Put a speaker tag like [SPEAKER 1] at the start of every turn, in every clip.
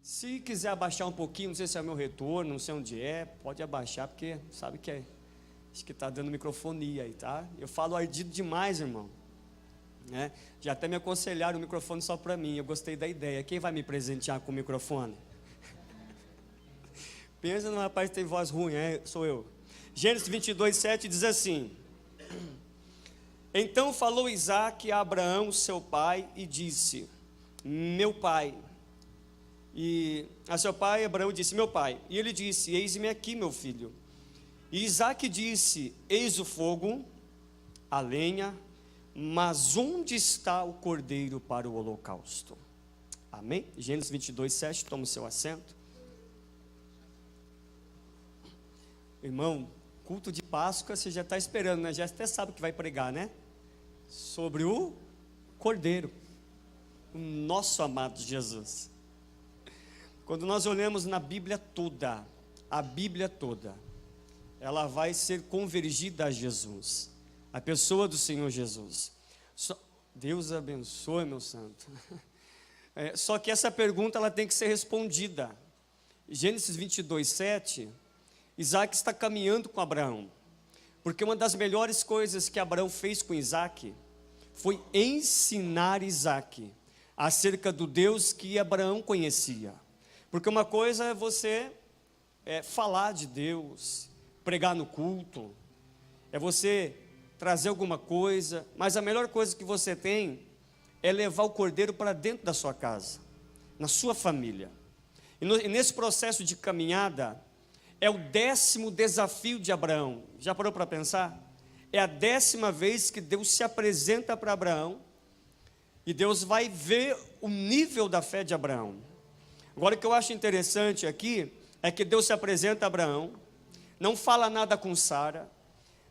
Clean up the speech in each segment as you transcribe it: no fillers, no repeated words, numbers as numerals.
[SPEAKER 1] Se quiser abaixar um pouquinho, não sei se é o meu retorno, não sei onde é, pode abaixar, porque sabe que acho que está dando microfonia aí, tá? Eu falo ardido demais, irmão. Né? Já até me aconselharam o microfone só para mim, eu gostei da ideia. Quem vai me presentear com o microfone? Pensa no rapaz que tem voz ruim, sou eu. Gênesis 22:7 diz assim: Então falou Isaque a Abraão, seu pai, e disse: Meu pai. E a seu pai, Abraão disse: Meu pai. E ele disse: Eis-me aqui, meu filho. E Isaque disse: Eis o fogo, a lenha, mas onde está o cordeiro para o holocausto? Amém? Gênesis 22:7, toma o seu assento. Irmão, culto de Páscoa você já está esperando, né? Já até sabe o que vai pregar, né? Sobre o cordeiro, o nosso amado Jesus. Quando nós olhamos na Bíblia toda, a Bíblia toda, ela vai ser convergida a Jesus, a pessoa do Senhor Jesus. Deus abençoe, meu santo. Só que essa pergunta ela tem que ser respondida. Gênesis 22:7, Isaque está caminhando com Abraão, porque uma das melhores coisas que Abraão fez com Isaque foi ensinar Isaque acerca do Deus que Abraão conhecia. Porque uma coisa é você falar de Deus, pregar no culto, é você trazer alguma coisa, mas a melhor coisa que você tem é levar o cordeiro para dentro da sua casa, na sua família. E nesse processo de caminhada, é o 10º desafio de Abraão. Já parou para pensar? É a 10ª vez que Deus se apresenta para Abraão, e Deus vai ver o nível da fé de Abraão. Agora, o que eu acho interessante aqui é que Deus se apresenta a Abraão, não fala nada com Sara,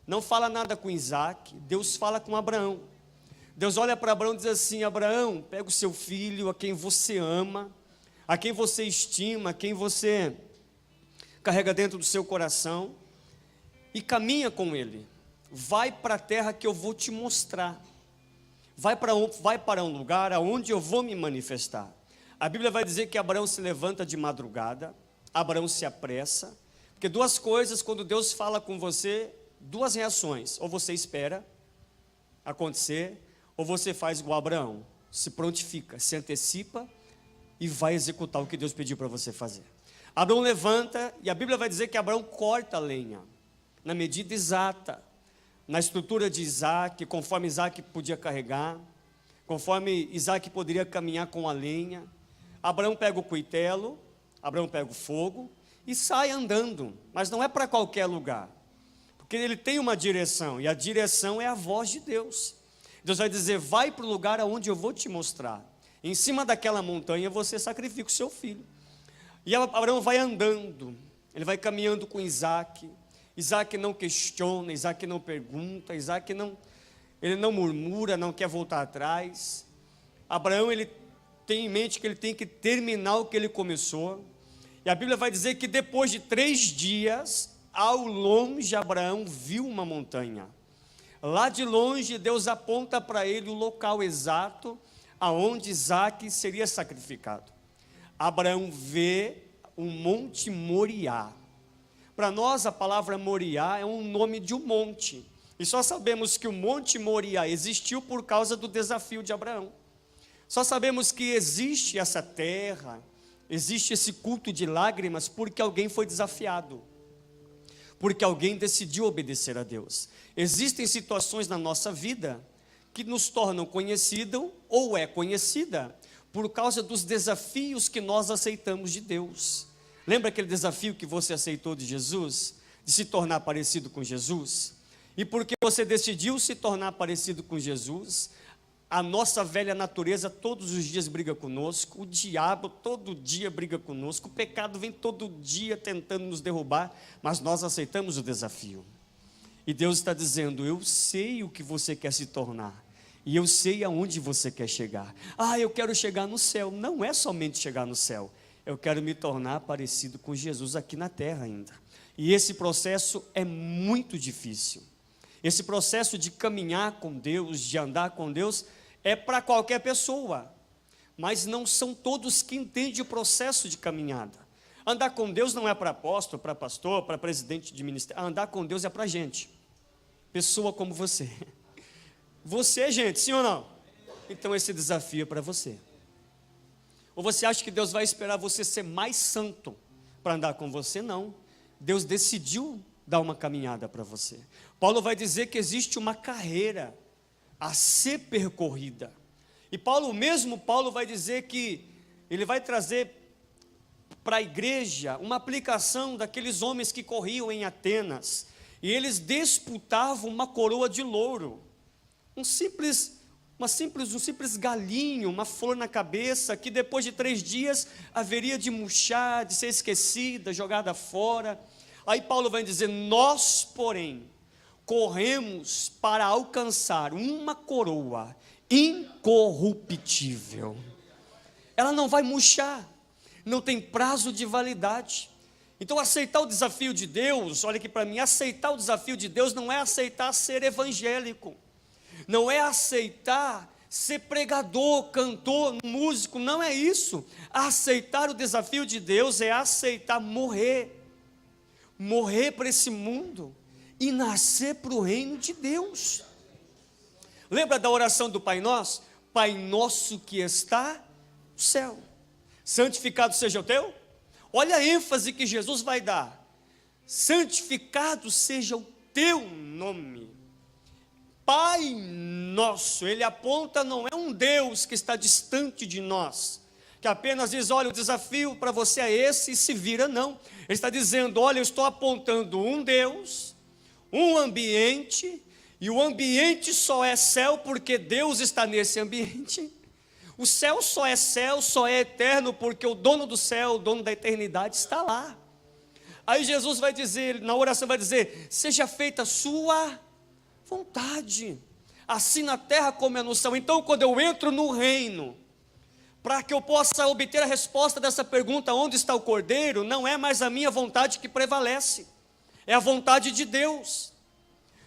[SPEAKER 1] não fala nada com Isaque, Deus fala com Abraão. Deus olha para Abraão e diz assim: Abraão, pega o seu filho, a quem você ama, a quem você estima, a quem você carrega dentro do seu coração, e caminha com ele, vai para a terra que eu vou te mostrar, vai para um lugar aonde eu vou me manifestar. A Bíblia vai dizer que Abraão se levanta de madrugada, Abraão se apressa, porque duas coisas, quando Deus fala com você, duas reações: ou você espera acontecer, ou você faz igual Abraão, se prontifica, se antecipa e vai executar o que Deus pediu para você fazer. Abraão levanta, e a Bíblia vai dizer que Abraão corta a lenha, na medida exata, na estrutura de Isaque, conforme Isaque podia carregar, conforme Isaque poderia caminhar com a lenha. Abraão pega o cuitelo, Abraão pega o fogo e sai andando, mas não é para qualquer lugar, porque ele tem uma direção, e a direção é a voz de Deus. Deus vai dizer: vai para o lugar aonde eu vou te mostrar, em cima daquela montanha você sacrifica o seu filho. E Abraão vai andando, ele vai caminhando com Isaque. Isaque não questiona, Isaque não pergunta, Isaque ele não murmura, não quer voltar atrás. Abraão, ele tem em mente que ele tem que terminar o que ele começou. E a Bíblia vai dizer que depois de 3 dias, ao longe Abraão viu uma montanha. Lá de longe Deus aponta para ele o local exato aonde Isaque seria sacrificado. Abraão vê o Monte Moriá. Para nós a palavra Moriá é um nome de um monte, e só sabemos que o Monte Moriá existiu por causa do desafio de Abraão. Só sabemos que existe essa terra, existe esse culto de lágrimas porque alguém foi desafiado, porque alguém decidiu obedecer a Deus. Existem situações na nossa vida que nos tornam conhecido ou é conhecida por causa dos desafios que nós aceitamos de Deus. Lembra aquele desafio que você aceitou de Jesus, de se tornar parecido com Jesus? E porque você decidiu se tornar parecido com Jesus, a nossa velha natureza todos os dias briga conosco, o diabo todo dia briga conosco, o pecado vem todo dia tentando nos derrubar, mas nós aceitamos o desafio. E Deus está dizendo: eu sei o que você quer se tornar, e eu sei aonde você quer chegar. Eu quero chegar no céu. Não é somente chegar no céu, eu quero me tornar parecido com Jesus aqui na terra ainda. E esse processo é muito difícil. Esse processo de caminhar com Deus, de andar com Deus, é para qualquer pessoa. mas não são todos que entendem o processo de caminhada. Andar com Deus não é para apóstolo, para pastor, para presidente de ministério. Andar com Deus é para gente, pessoa como você. Você é gente, sim ou não? Então esse desafio é para você. Ou você acha que Deus vai esperar você ser mais santo para andar com você? Não. Deus decidiu dar uma caminhada para você. Paulo vai dizer que existe uma carreira a ser percorrida. E Paulo vai dizer que ele vai trazer para a igreja uma aplicação daqueles homens que corriam em Atenas. E eles disputavam uma coroa de louro. Um simples galinho, uma flor na cabeça, que depois de 3 dias haveria de murchar, de ser esquecida, jogada fora. Aí Paulo vai dizer: nós, porém, corremos para alcançar uma coroa incorruptível. Ela não vai murchar, não tem prazo de validade. Então aceitar o desafio de Deus, olha aqui para mim, aceitar o desafio de Deus não é aceitar ser evangélico, não é aceitar ser pregador, cantor, músico, não é isso. Aceitar o desafio de Deus é aceitar morrer para esse mundo e nascer para o reino de Deus. Lembra da oração do Pai Nosso? Pai nosso que está no céu, santificado seja o teu. Olha a ênfase que Jesus vai dar: santificado seja o teu nome. Pai nosso, ele aponta, não é um Deus que está distante de nós, que apenas diz: olha, o desafio para você é esse e se vira. Não, ele está dizendo: olha, eu estou apontando um Deus, um ambiente, e o ambiente só é céu porque Deus está nesse ambiente. O céu só é eterno porque o dono do céu, o dono da eternidade está lá. Aí Jesus vai dizer, na oração vai dizer: seja feita a sua vontade, assim na terra como é no céu. Então quando eu entro no reino, para que eu possa obter a resposta dessa pergunta, onde está o Cordeiro, não é mais a minha vontade que prevalece, é a vontade de Deus.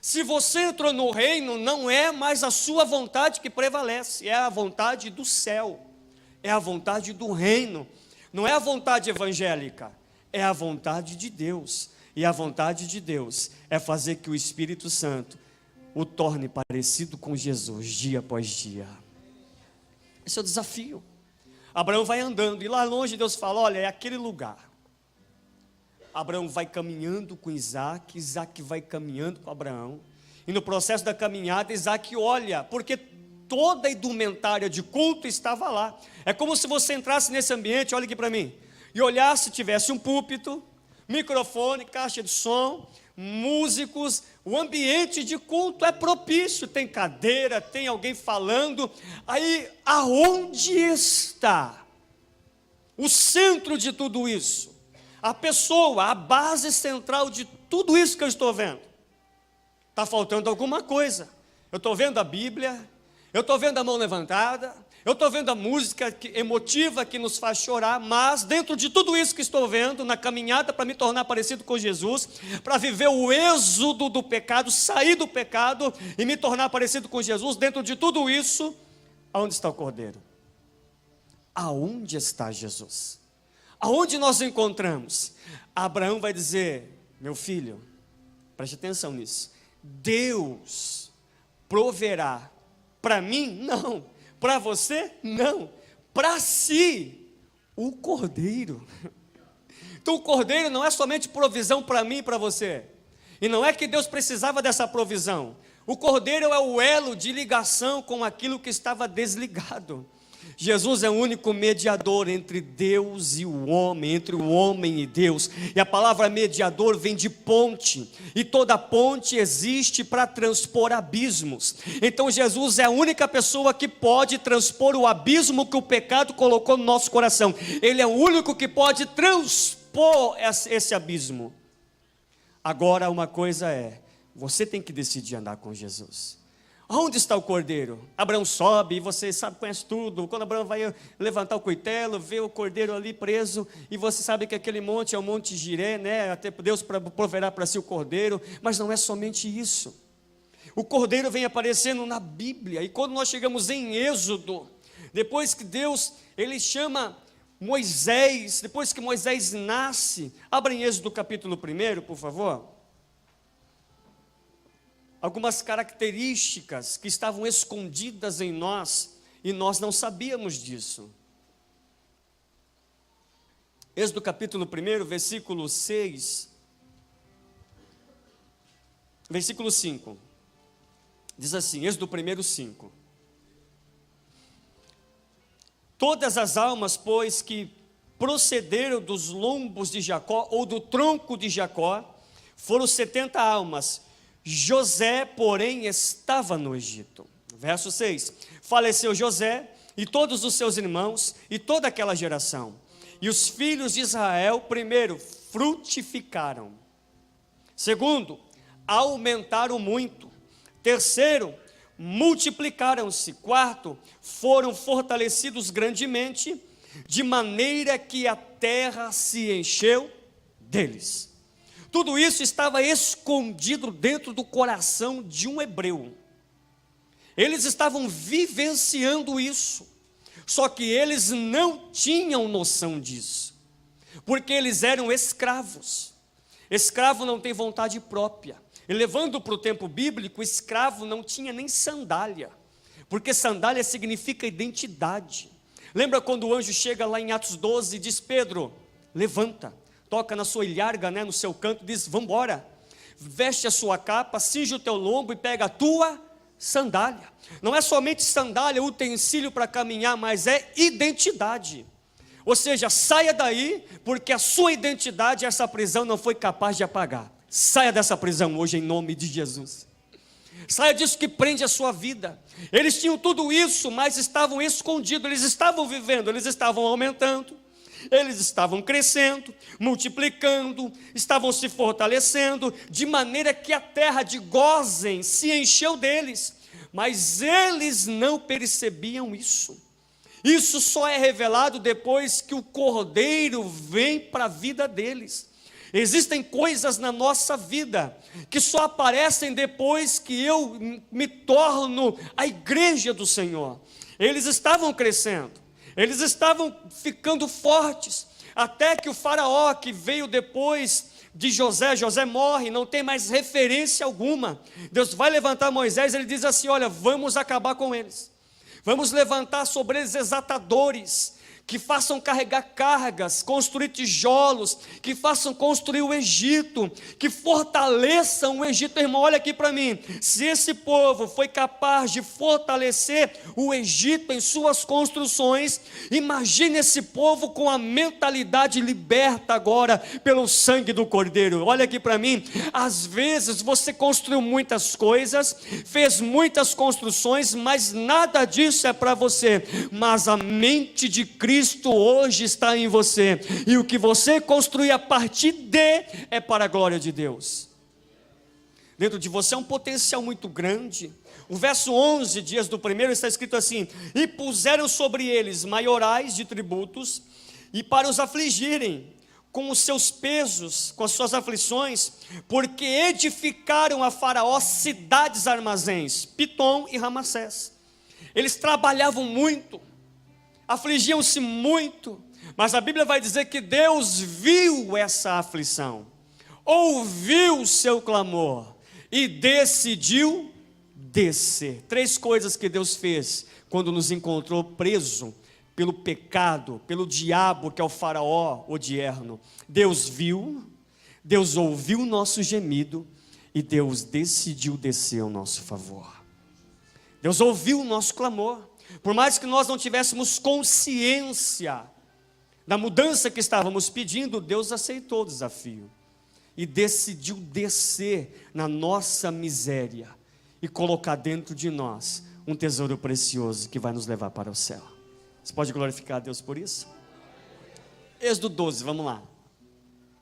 [SPEAKER 1] Se você entrou no reino, não é mais a sua vontade que prevalece, é a vontade do céu, é a vontade do reino, não é a vontade evangélica, é a vontade de Deus. E a vontade de Deus é fazer que o Espírito Santo o torne parecido com Jesus dia após dia. Esse é o desafio. Abraão vai andando, e lá longe Deus fala: olha, é aquele lugar. Abraão vai caminhando com Isaac, Isaac vai caminhando com Abraão, e no processo da caminhada Isaac olha, porque toda a indumentária de culto estava lá. É como se você entrasse nesse ambiente, olha aqui para mim, e olhasse, tivesse um púlpito, microfone, caixa de som, músicos, o ambiente de culto é propício, tem cadeira, tem alguém falando. Aí, aonde está o centro de tudo isso? A pessoa, a base central de tudo isso que eu estou vendo. Está faltando alguma coisa. Eu estou vendo a Bíblia, eu estou vendo a mão levantada, eu estou vendo a música emotiva que nos faz chorar, mas dentro de tudo isso que estou vendo, na caminhada para me tornar parecido com Jesus, para viver o êxodo do pecado, sair do pecado e me tornar parecido com Jesus, dentro de tudo isso, aonde está o Cordeiro? Aonde está Jesus? Aonde nós encontramos? Abraão vai dizer: meu filho, preste atenção nisso, Deus proverá para mim? Não. Para você? Não. Para si, o Cordeiro. Então o Cordeiro não é somente provisão para mim e para você. E não é que Deus precisava dessa provisão. O Cordeiro é o elo de ligação com aquilo que estava desligado. Jesus é o único mediador entre Deus e o homem, entre o homem e Deus. E a palavra mediador vem de ponte, e toda ponte existe para transpor abismos. Então Jesus é a única pessoa que pode transpor o abismo que o pecado colocou no nosso coração. Ele é o único que pode transpor esse abismo. Agora uma coisa é, você tem que decidir andar com Jesus. Onde está o Cordeiro? Abraão sobe, e você sabe, conhece tudo. Quando Abraão vai levantar o coitelo, vê o Cordeiro ali preso, e você sabe que aquele monte é o Monte Jiré, né? Até Deus proverá para si o Cordeiro, mas não é somente isso. O Cordeiro vem aparecendo na Bíblia, e quando nós chegamos em Êxodo, Depois que Deus, ele chama Moisés, depois que Moisés nasce, abra em Êxodo capítulo 1, por favor. Algumas características que estavam escondidas em nós, e nós não sabíamos disso. Êxodo capítulo 1, versículo 6, versículo 5, diz assim, Êxodo 1, 5. Todas as almas, pois, que procederam dos lombos de Jacó, ou do tronco de Jacó, foram 70 almas. José, porém, estava no Egito. Verso 6. Faleceu José, e todos os seus irmãos, e toda aquela geração. E os filhos de Israel, primeiro, frutificaram. Segundo, aumentaram muito. Terceiro, multiplicaram-se. Quarto, foram fortalecidos grandemente, de maneira que a terra se encheu deles. Tudo isso estava escondido dentro do coração de um hebreu. Eles estavam vivenciando isso, só que eles não tinham noção disso, porque eles eram escravos. Escravo não tem vontade própria. E levando para o tempo bíblico, o escravo não tinha nem sandália, porque sandália significa identidade. Lembra quando o anjo chega lá em Atos 12 e diz, Pedro, levanta, toca na sua ilharga, no seu canto, diz, vamos embora, veste a sua capa, cinge o teu lombo e pega a tua sandália. Não é somente sandália, utensílio para caminhar, mas é identidade. Ou seja, saia daí, porque a sua identidade, essa prisão não foi capaz de apagar. Saia dessa prisão hoje em nome de Jesus. Saia disso que prende a sua vida. Eles tinham tudo isso, mas estavam escondidos. Eles estavam vivendo, eles estavam aumentando, eles estavam crescendo, multiplicando, estavam se fortalecendo, de maneira que a terra de Gósen se encheu deles. Mas eles não percebiam isso. Isso só é revelado depois que o Cordeiro vem para a vida deles. Existem coisas na nossa vida que só aparecem depois que eu me torno a igreja do Senhor. Eles estavam crescendo, eles estavam ficando fortes, até que o faraó que veio depois de José morre, não tem mais referência alguma. Deus vai levantar Moisés, ele diz assim, olha, vamos acabar com eles. Vamos levantar sobre eles exatadores, que façam carregar cargas, construir tijolos, que façam construir o Egito, que fortaleçam o Egito. Irmão, olha aqui para mim, se esse povo foi capaz de fortalecer o Egito em suas construções, imagine esse povo com a mentalidade liberta agora pelo sangue do Cordeiro. Olha aqui para mim, às vezes você construiu muitas coisas, fez muitas construções, mas nada disso é para você, mas a mente de Cristo hoje está em você, e o que você construir a partir de é para a glória de Deus. Dentro de você é um potencial muito grande. O verso 11 de Êxodo 1 está escrito assim, e puseram sobre eles maiorais de tributos, e para os afligirem com os seus pesos, com as suas aflições, porque edificaram a Faraó cidades armazéns, Pitom e Ramassés. Eles trabalhavam muito, afligiam-se muito, mas a Bíblia vai dizer que Deus viu essa aflição, ouviu o seu clamor e decidiu descer. 3 coisas que Deus fez quando nos encontrou preso pelo pecado, pelo diabo que é o faraó odierno. Deus viu, Deus ouviu o nosso gemido e Deus decidiu descer ao nosso favor. Deus ouviu o nosso clamor. Por mais que nós não tivéssemos consciência da mudança que estávamos pedindo, Deus aceitou o desafio e decidiu descer na nossa miséria e colocar dentro de nós um tesouro precioso que vai nos levar para o céu. Você pode glorificar a Deus por isso? Êxodo 12, vamos lá.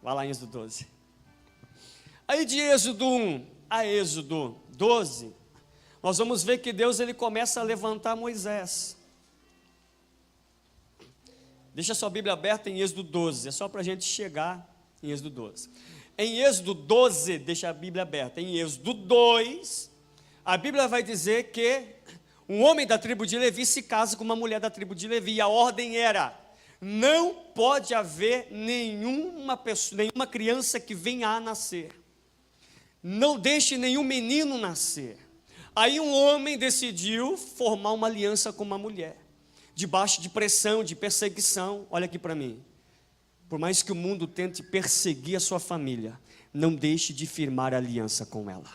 [SPEAKER 1] Vai lá em Êxodo 12. Aí de Êxodo 1 a Êxodo 12, nós vamos ver que Deus ele começa a levantar Moisés. Deixa a sua Bíblia aberta em Êxodo 12, é só para a gente chegar em Êxodo 12. Em Êxodo 12, deixa a Bíblia aberta. Em Êxodo 2, a Bíblia vai dizer que um homem da tribo de Levi se casa com uma mulher da tribo de Levi. E a ordem era: não pode haver nenhuma criança que venha a nascer. Não deixe nenhum menino nascer. Aí um homem decidiu formar uma aliança com uma mulher, debaixo de pressão, de perseguição. Olha aqui para mim. Por mais que o mundo tente perseguir a sua família, não deixe de firmar aliança com ela.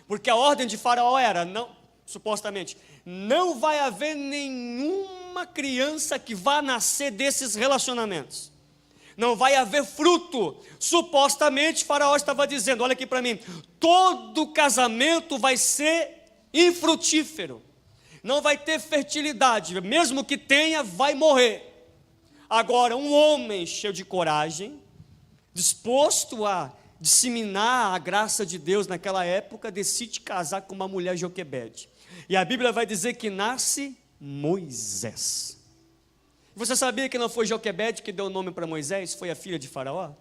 [SPEAKER 1] Porque a ordem de Faraó era, não, supostamente, não vai haver nenhuma criança que vá nascer desses relacionamentos. Não vai haver fruto. Supostamente Faraó estava dizendo, olha aqui para mim, todo casamento vai ser infrutífero. Não vai ter fertilidade, mesmo que tenha, vai morrer. Agora, um homem cheio de coragem, disposto a disseminar a graça de Deus naquela época, decide casar com uma mulher Joquebede. E a Bíblia vai dizer que nasce Moisés. Você sabia que não foi Joquebede que deu o nome para Moisés? Foi a filha de Faraó?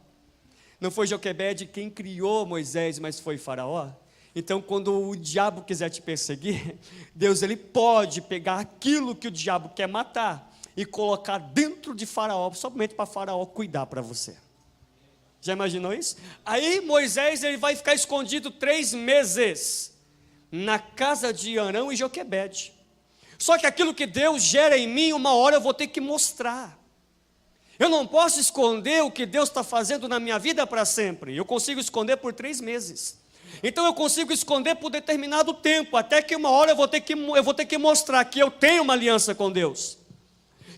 [SPEAKER 1] Não foi Joquebede quem criou Moisés, mas foi Faraó? Então, quando o diabo quiser te perseguir, Deus ele pode pegar aquilo que o diabo quer matar e colocar dentro de Faraó, somente para Faraó cuidar para você. Já imaginou isso? Aí Moisés ele vai ficar escondido 3 meses na casa de Arão e Joquebede. Só que aquilo que Deus gera em mim, uma hora eu vou ter que mostrar. Eu não posso esconder o que Deus está fazendo na minha vida para sempre. Eu consigo esconder por 3 meses. Então eu consigo esconder por determinado tempo, até que uma hora eu vou ter que mostrar que eu tenho uma aliança com Deus,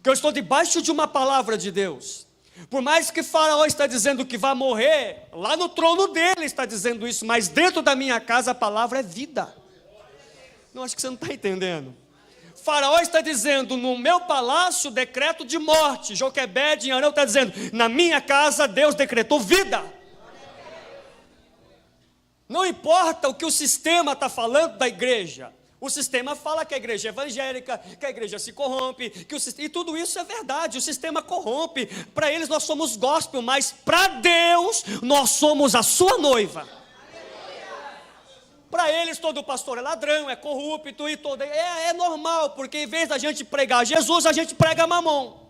[SPEAKER 1] que eu estou debaixo de uma palavra de Deus. Por mais que Faraó está dizendo que vai morrer, lá no trono dele está dizendo isso, mas dentro da minha casa a palavra é vida. Não, acho que você não está entendendo. Faraó está dizendo, no meu palácio decreto de morte. Joquebede em Arão está dizendo, na minha casa Deus decretou vida. Não importa o que o sistema está falando da igreja. O sistema fala que a igreja é evangélica, que a igreja se corrompe, e tudo isso é verdade, o sistema corrompe. Para eles nós somos gospel, mas para Deus nós somos a sua noiva. Para eles todo pastor é ladrão, é corrupto, e todo é normal, porque em vez da gente pregar Jesus, a gente prega Mamon.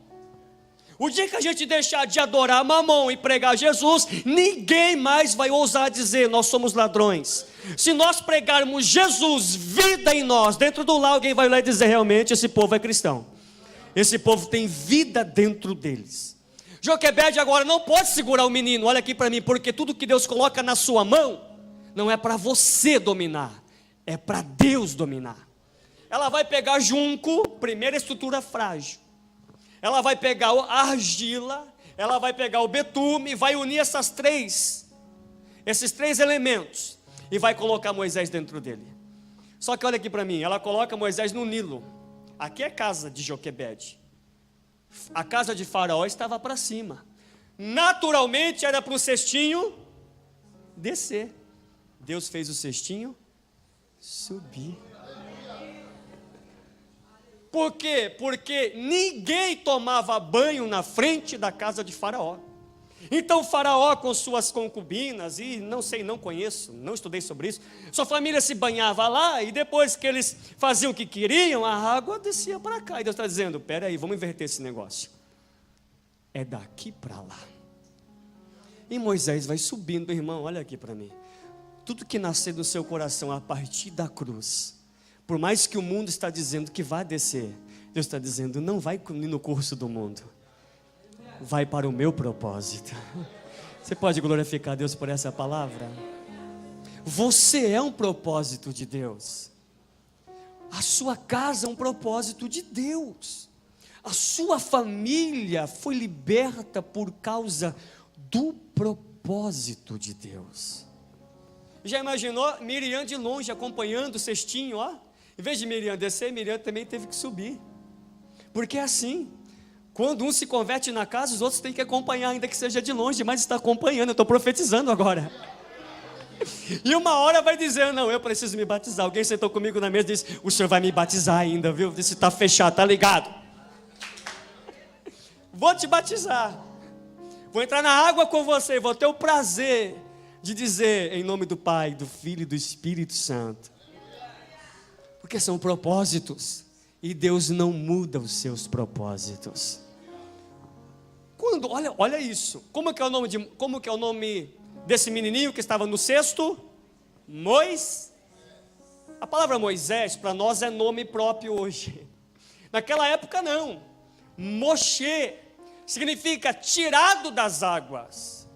[SPEAKER 1] O dia que a gente deixar de adorar Mamon e pregar Jesus, ninguém mais vai ousar dizer, nós somos ladrões. Se nós pregarmos Jesus, vida em nós, dentro do lar, alguém vai lá dizer, realmente esse povo é cristão. Esse povo tem vida dentro deles. Joquebede agora não pode segurar o menino, olha aqui para mim, porque tudo que Deus coloca na sua mão, não é para você dominar, é para Deus dominar. Ela vai pegar junco, primeira estrutura frágil. Ela vai pegar a argila, ela vai pegar o betume, vai unir esses três elementos, e vai colocar Moisés dentro dele. Só que olha aqui para mim, ela coloca Moisés no Nilo. Aqui é a casa de Joquebede. A casa de Faraó estava para cima. Naturalmente era para o cestinho descer. Deus fez o cestinho subir. Por quê? Porque ninguém tomava banho na frente da casa de Faraó. Então Faraó com suas concubinas, e não conheço, não estudei sobre isso, sua família se banhava lá, e depois que eles faziam o que queriam, a água descia para cá. E Deus está dizendo, peraí, vamos inverter esse negócio. É daqui para lá. E Moisés vai subindo, irmão, olha aqui para mim. Tudo que nascer no seu coração a partir da cruz, por mais que o mundo está dizendo que vai descer, Deus está dizendo, não vai no curso do mundo, vai para o meu propósito. Você pode glorificar Deus por essa palavra? Você é um propósito de Deus. A sua casa é um propósito de Deus. A sua família foi liberta por causa do propósito de Deus. Já imaginou Miriam de longe acompanhando o cestinho, ó? Em vez de Miriam descer, Miriam também teve que subir. Porque é assim, quando um se converte na casa, os outros têm que acompanhar, ainda que seja de longe, mas está acompanhando. Eu estou profetizando agora. E uma hora vai dizer, não, eu preciso me batizar. Alguém sentou comigo na mesa e disse, o senhor vai me batizar ainda, viu? Disse, está fechado, está ligado? Vou te batizar. Vou entrar na água com você, vou ter o prazer de dizer, em nome do Pai, do Filho e do Espírito Santo. Porque são propósitos. E Deus não muda os seus propósitos. Quando, olha isso. Como que é o nome desse menininho que estava no cesto? Moisés. A palavra Moisés para nós é nome próprio hoje. Naquela época não. Moshe significa tirado das águas.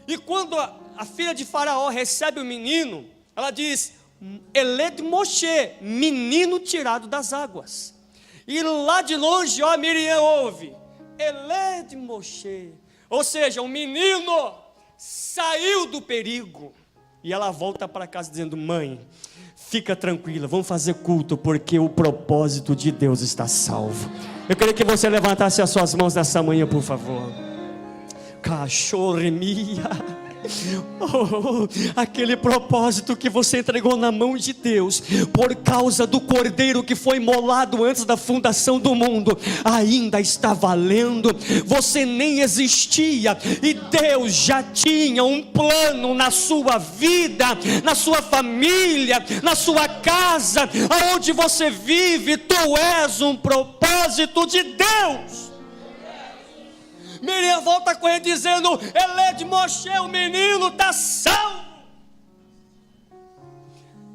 [SPEAKER 1] E quando a filha de Faraó recebe o menino, ela diz: Eled Moshe, menino tirado das águas. E lá de longe, ó, Miriam ouve: Eled Moshe. Ou seja, o menino saiu do perigo. E ela volta para casa dizendo: mãe, fica tranquila, vamos fazer culto, porque o propósito de Deus está salvo. Eu queria que você levantasse as suas mãos nessa manhã, por favor. Cachorremia. Aquele propósito que você entregou na mão de Deus, por causa do cordeiro que foi imolado antes da fundação do mundo, ainda está valendo. Você nem existia e Deus já tinha um plano na sua vida, na sua família, na sua casa, aonde você vive. Tu és um propósito de Deus. Miriam volta correndo dizendo: Eled Moshe, o menino está salvo.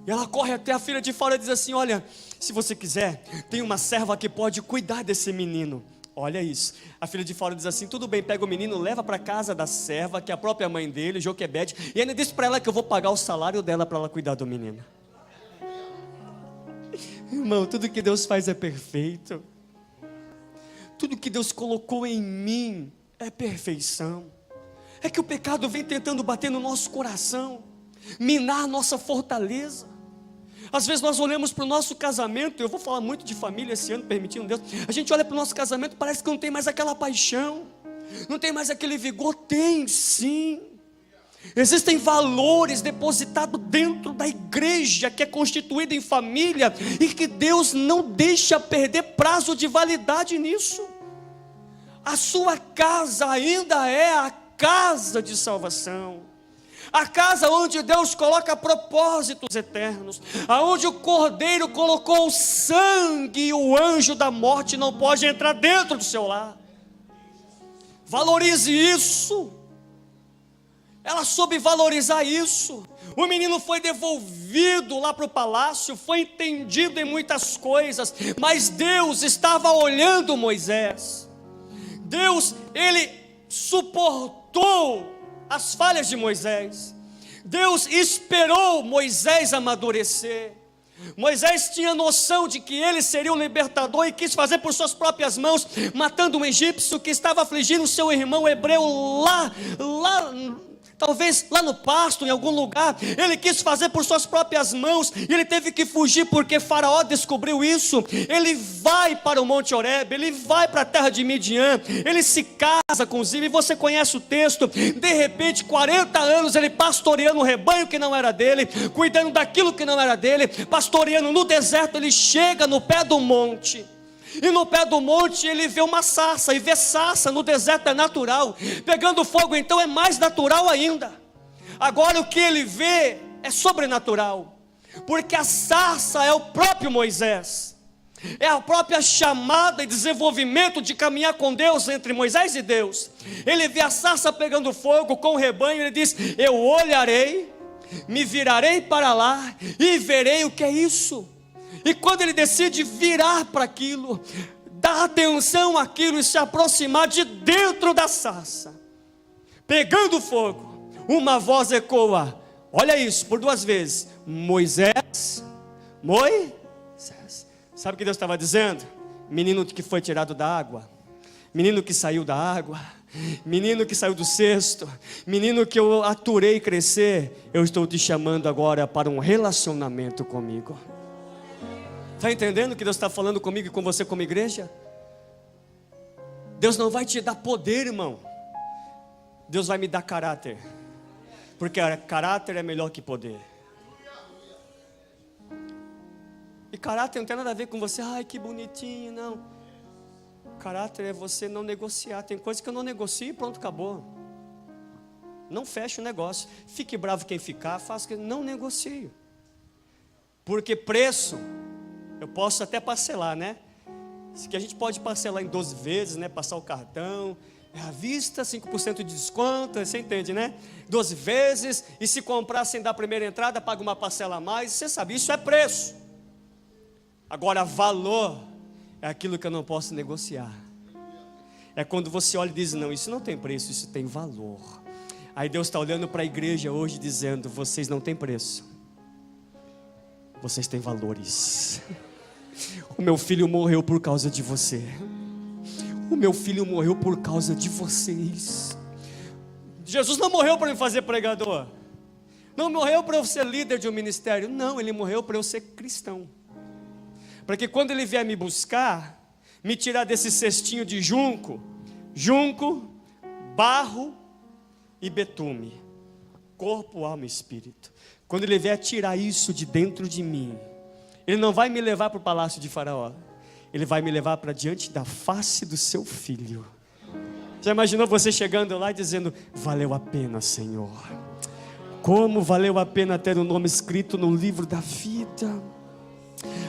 [SPEAKER 1] E ela corre até a filha de Faraó e diz assim: olha, se você quiser, tem uma serva que pode cuidar desse menino. Olha isso. A filha de Faraó diz assim: tudo bem, pega o menino, leva para casa da serva, que é a própria mãe dele, Joquebede, e ainda disse para ela que eu vou pagar o salário dela para ela cuidar do menino. Irmão, tudo que Deus faz é perfeito. Tudo que Deus colocou em mim é perfeição. É que o pecado vem tentando bater no nosso coração, minar a nossa fortaleza. Às vezes nós olhamos para o nosso casamento, eu vou falar muito de família esse ano, permitindo Deus. A gente olha para o nosso casamento, parece que não tem mais aquela paixão, não tem mais aquele vigor. Tem sim. Existem valores depositados dentro da igreja, que é constituída em família, e que Deus não deixa perder prazo de validade nisso. A sua casa ainda é a casa de salvação, a casa onde Deus coloca propósitos eternos, aonde o cordeiro colocou o sangue, e o anjo da morte não pode entrar dentro do seu lar. Valorize isso. Ela soube valorizar isso. O menino foi devolvido lá para o palácio, foi entendido em muitas coisas, mas Deus estava olhando Moisés. Deus, ele suportou as falhas de Moisés. Deus esperou Moisés amadurecer. Moisés tinha noção de que ele seria o libertador e quis fazer por suas próprias mãos, matando um egípcio que estava afligindo seu irmão hebreu talvez lá no pasto, em algum lugar. Ele quis fazer por suas próprias mãos, e ele teve que fugir porque Faraó descobriu isso. Ele vai para o Monte Horebe, ele vai para a terra de Midian, ele se casa com Ziba, e você conhece o texto. De repente, 40 anos ele pastoreando um rebanho que não era dele, cuidando daquilo que não era dele, pastoreando no deserto. Ele chega no pé do monte, e no pé do monte ele vê uma sarça, e ver sarça no deserto é natural, pegando fogo então é mais natural ainda. Agora o que ele vê é sobrenatural, porque a sarça é o próprio Moisés, é a própria chamada e desenvolvimento de caminhar com Deus, entre Moisés e Deus. Ele vê a sarça pegando fogo com o rebanho, ele diz: eu olharei, me virarei para lá e verei o que é isso. E quando ele decide virar para aquilo, dar atenção àquilo e se aproximar de dentro da sarça, pegando fogo, uma voz ecoa, olha isso, por 2 vezes: Moisés, Moisés. Sabe o que Deus estava dizendo? Menino que foi tirado da água, menino que saiu da água, menino que saiu do cesto, menino que eu aturei crescer, eu estou te chamando agora para um relacionamento comigo. Está entendendo o que Deus está falando comigo e com você como igreja? Deus não vai te dar poder, irmão. Deus vai me dar caráter, porque caráter é melhor que poder. E caráter não tem nada a ver com você, ai que bonitinho, não. Caráter é você não negociar. Tem coisa que eu não negocio e pronto, acabou. Não fecha o negócio. Fique bravo quem ficar, faça que não negocio. Porque preço Eu posso até parcelar, né? Isso que a gente pode parcelar em 12 vezes, né? Passar o cartão, à vista, 5% de desconto, você entende, né? 12 vezes, e se comprar sem dar a primeira entrada, paga uma parcela a mais, você sabe, isso é preço. Agora, valor é aquilo que eu não posso negociar. É quando você olha e diz, não, isso não tem preço, isso tem valor. Aí Deus está olhando para a igreja hoje dizendo, vocês não têm preço, vocês têm valores. O meu filho morreu por causa de você. O meu filho morreu por causa de vocês. Jesus não morreu para me fazer pregador. Não morreu para eu ser líder de um ministério. Não, Ele morreu para eu ser cristão. Para que quando Ele vier me buscar, me tirar desse cestinho de junco, barro e betume, corpo, alma e espírito. Quando Ele vier tirar isso de dentro de mim, Ele não vai me levar para o palácio de Faraó. Ele vai me levar para diante da face do seu filho. Já imaginou você chegando lá e dizendo, valeu a pena, Senhor. Como valeu a pena ter o nome escrito no livro da vida.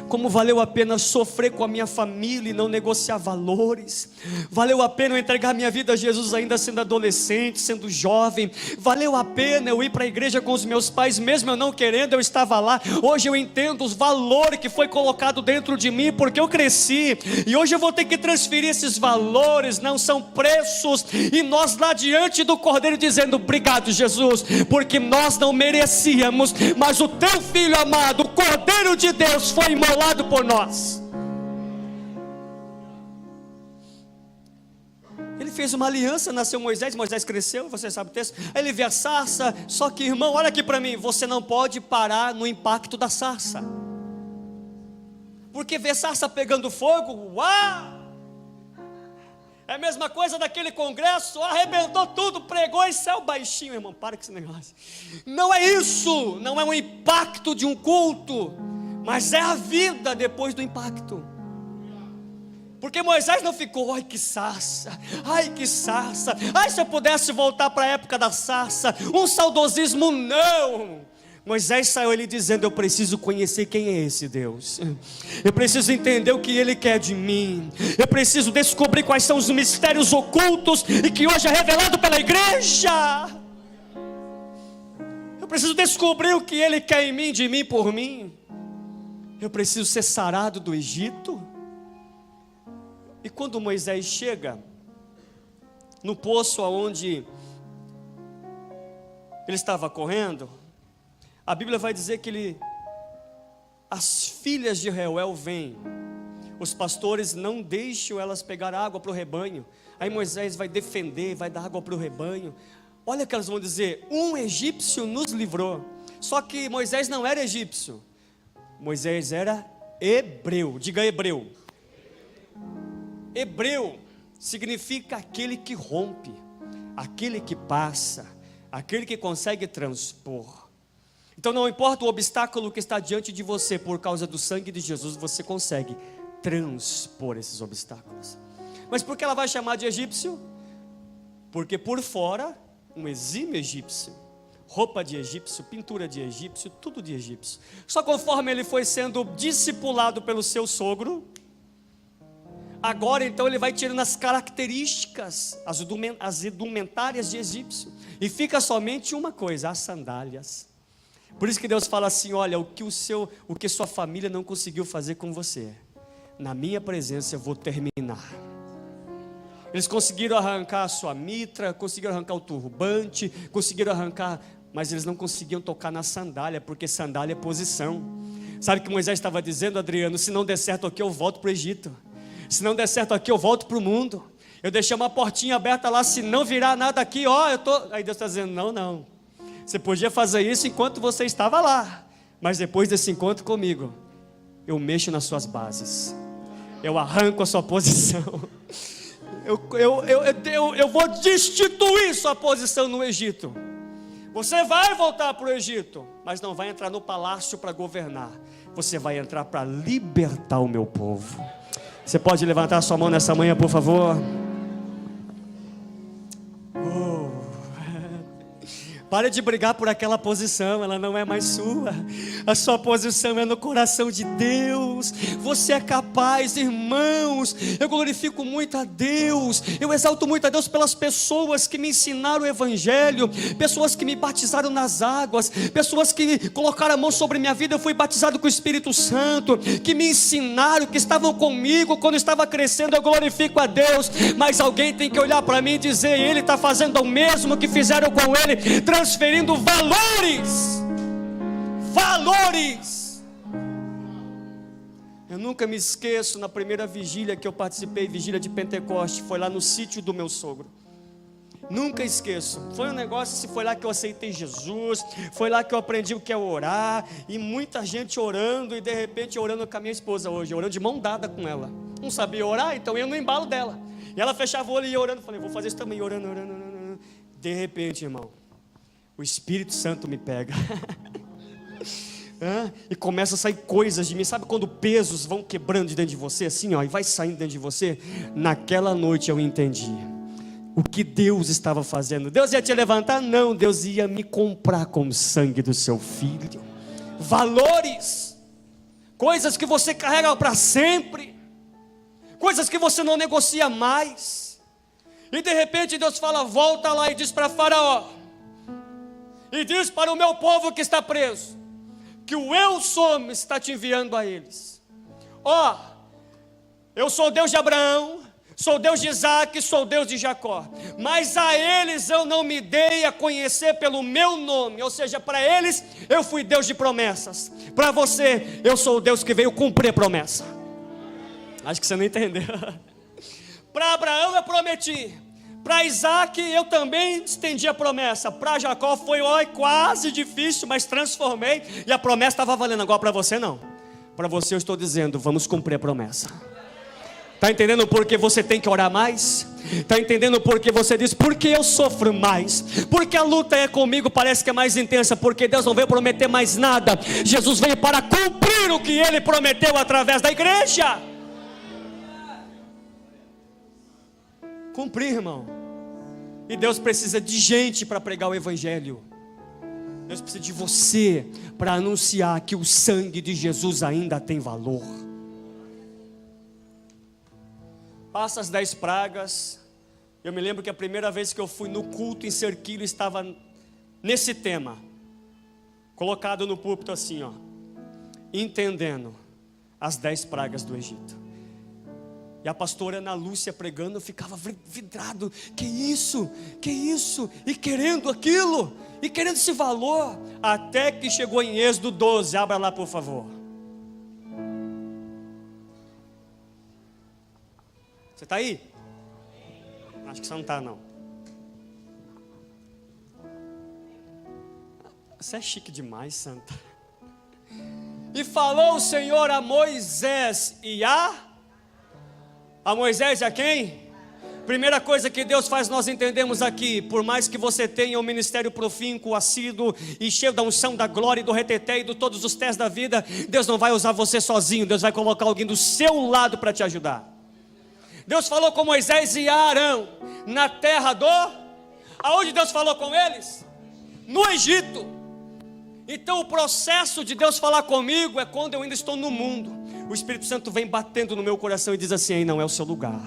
[SPEAKER 1] Como valeu a pena sofrer com a minha família e não negociar valores. Valeu a pena eu entregar minha vida a Jesus ainda sendo adolescente, sendo jovem. Valeu a pena eu ir para a igreja com os meus pais, mesmo eu não querendo, eu estava lá. Hoje eu entendo os valores que foi colocado dentro de mim, porque eu cresci. E hoje eu vou ter que transferir esses valores, não são preços. E nós lá diante do Cordeiro dizendo, obrigado Jesus, porque nós não merecíamos, mas o teu Filho amado, o Cordeiro de Deus, foi imolado por nós. Ele fez uma aliança, nasceu Moisés cresceu, você sabe o texto. Aí ele vê a sarça, só que irmão, olha aqui para mim, você não pode parar no impacto da sarça, porque ver sarça pegando fogo, uau! É a mesma coisa daquele congresso, arrebentou tudo, pregou e saiu baixinho, irmão, para com esse negócio. Não é isso, não é um impacto de um culto, mas é a vida depois do impacto. Porque Moisés não ficou, ai que sarça, ai se eu pudesse voltar para a época da sarça, um saudosismo, não. Moisés saiu ele dizendo, eu preciso conhecer quem é esse Deus, eu preciso entender o que Ele quer de mim, eu preciso descobrir quais são os mistérios ocultos e que hoje é revelado pela igreja. Eu preciso descobrir o que Ele quer em mim, de mim, por mim. Eu preciso ser sarado do Egito. E quando Moisés chega no poço aonde ele estava correndo, a Bíblia vai dizer que as filhas de Reuel vêm, os pastores não deixam elas pegar água para o rebanho. Aí Moisés vai defender, vai dar água para o rebanho. Olha o que elas vão dizer, um egípcio nos livrou. Só que Moisés não era egípcio, Moisés era hebreu. Diga hebreu. Hebreu significa aquele que rompe, aquele que passa, aquele que consegue transpor. Então não importa o obstáculo que está diante de você, por causa do sangue de Jesus, você consegue transpor esses obstáculos. Mas por que ela vai chamar de egípcio? Porque por fora, um exímio egípcio, roupa de egípcio, pintura de egípcio, tudo de egípcio. Só conforme ele foi sendo discipulado pelo seu sogro, agora então ele vai tirando as características, as indumentárias de egípcio, e fica somente uma coisa, as sandálias. Por isso que Deus fala assim, olha, o que sua família não conseguiu fazer com você, na minha presença eu vou terminar. Eles conseguiram arrancar a sua mitra, conseguiram arrancar o turbante, conseguiram arrancar, mas eles não conseguiam tocar na sandália, porque sandália é posição. Sabe o que Moisés estava dizendo, Adriano? Se não der certo aqui eu volto para o Egito, se não der certo aqui eu volto para o mundo, eu deixei uma portinha aberta lá, se não virar nada aqui, ó, aí Deus está dizendo, não, você podia fazer isso enquanto você estava lá, mas depois desse encontro comigo, eu mexo nas suas bases, eu arranco a sua posição, eu vou destituir sua posição no Egito. Você vai voltar para o Egito, mas não vai entrar no palácio para governar, você vai entrar para libertar o meu povo. Você pode levantar sua mão nessa manhã, por favor? Pare de brigar por aquela posição, ela não é mais sua. A sua posição é no coração de Deus. Você é capaz, irmãos. Eu glorifico muito a Deus. Eu exalto muito a Deus pelas pessoas que me ensinaram o Evangelho, pessoas que me batizaram nas águas, pessoas que colocaram a mão sobre minha vida. Eu fui batizado com o Espírito Santo, que me ensinaram, que estavam comigo quando eu estava crescendo. Eu glorifico a Deus. Mas alguém tem que olhar para mim e dizer: ele está fazendo o mesmo que fizeram com ele, transferindo valores. Eu nunca me esqueço, na primeira vigília que eu participei, vigília de Pentecoste, foi lá no sítio do meu sogro. Nunca esqueço. Foi um negócio, se foi lá que eu aceitei Jesus, foi lá que eu aprendi o que é orar, e muita gente orando, e de repente orando com a minha esposa hoje, orando de mão dada com ela. Não sabia orar, então eu ia no embalo dela. E ela fechava o olho e ia orando. Falei: vou fazer isso também, orando. De repente, irmão, o Espírito Santo me pega e começa a sair coisas de mim. Sabe quando pesos vão quebrando de dentro de você, assim, ó, e vai saindo dentro de você? Naquela noite eu entendi o que Deus estava fazendo. Deus ia te levantar? Não, Deus ia me comprar com o sangue do seu filho. Valores, coisas que você carrega para sempre, coisas que você não negocia mais. E de repente Deus fala: volta lá e diz para Faraó, e diz para o meu povo que está preso, que o eu sou está te enviando a eles. Ó, eu sou Deus de Abraão, sou Deus de Isaac, sou Deus de Jacó, mas a eles eu não me dei a conhecer pelo meu nome. Ou seja, para eles eu fui Deus de promessas. Para você, eu sou o Deus que veio cumprir promessa. Acho que você não entendeu. Para Abraão eu prometi, para Isaac eu também estendi a promessa, para Jacó foi quase difícil, mas transformei, e a promessa estava valendo. Agora para você não. Para você eu estou dizendo: vamos cumprir a promessa. Está entendendo por que você tem que orar mais? Está entendendo por que você diz: porque eu sofro mais? Porque a luta é comigo, parece que é mais intensa. Porque Deus não veio prometer mais nada. Jesus veio para cumprir o que Ele prometeu através da igreja. Cumprir, irmão. E Deus precisa de gente para pregar o Evangelho. Deus precisa de você para anunciar que o sangue de Jesus ainda tem valor. Passa as 10 pragas. Eu me lembro que a primeira vez que eu fui no culto em Cerquilho estava nesse tema, colocado no púlpito assim, ó, entendendo as 10 pragas do Egito. E a pastora Ana Lúcia pregando, eu ficava vidrado. Que isso? E querendo aquilo, e querendo esse valor. Até que chegou em Êxodo 12, abra lá por favor. Você está aí? Acho que você não está não. Você é chique demais, santa. E falou o Senhor a Moisés e a Moisés e a quem? Primeira coisa que Deus faz, nós entendemos aqui: por mais que você tenha um ministério profícuo, assíduo e cheio da unção, da glória e do reteté e de todos os testes da vida, Deus não vai usar você sozinho. Deus vai colocar alguém do seu lado para te ajudar. Deus falou com Moisés e Arão na terra aonde Deus falou com eles? No Egito. Então o processo de Deus falar comigo é quando eu ainda estou no mundo. O Espírito Santo vem batendo no meu coração e diz assim: aí não é o seu lugar,